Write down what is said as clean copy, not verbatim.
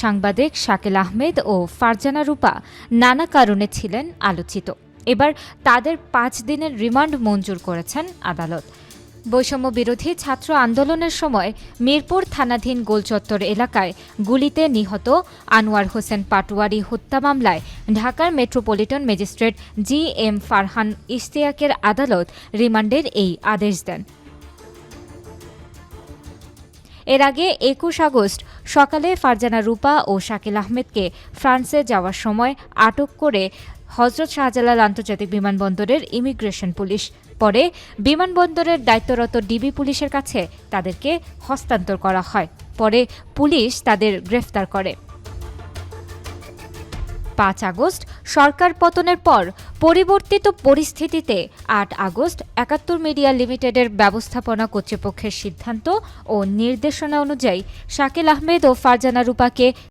সাংবাদিক শাকিল আহমেদ ও ফারজানা রূপা নানা কারণে ছিলেন আলোচিত। এবার তাদের ৫ দিনের রিমান্ড মঞ্জুর করেছেন আদালত। বৈষম্য বিরোধী ছাত্র আন্দোলনের সময় মিরপুর থানাধীন গোলচত্বর এলাকায় গুলিতে নিহত আনোয়ার হোসেন পাটোয়ারি হত্যা মামলায় ঢাকার মেট্রোপলিটন ম্যাজিস্ট্রেট GM ফারহান ইশতিয়াকের আদালত রিমান্ডের এই আদেশ দেন। এর আগে ২১ আগস্ট সকালে ফারজানা রূপা ও শাকিল আহমেদকে ফ্রান্সে যাওয়ার সময় আটক করে হযরত শাহজালাল আন্তর্জাতিক বিমানবন্দরের ইমিগ্রেশন পুলিশ। পরে বিমানবন্দরের দায়িত্বরত ডিবি পুলিশের কাছে তাদেরকে হস্তান্তর করা হয়। পরে পুলিশ তাদের গ্রেফতার করে। ৫ আগস্ট সরকার পতনের পর পরিবর্তিত পরিস্থিতিতে ৮ আগস্ট ৭১ মিডিয়া লিমিটেডের ব্যবস্থাপনা কর্তৃপক্ষের সিদ্ধান্ত ও নির্দেশনা অনুযায়ী শাকিল আহমেদ ও ফারজানা রূপাকে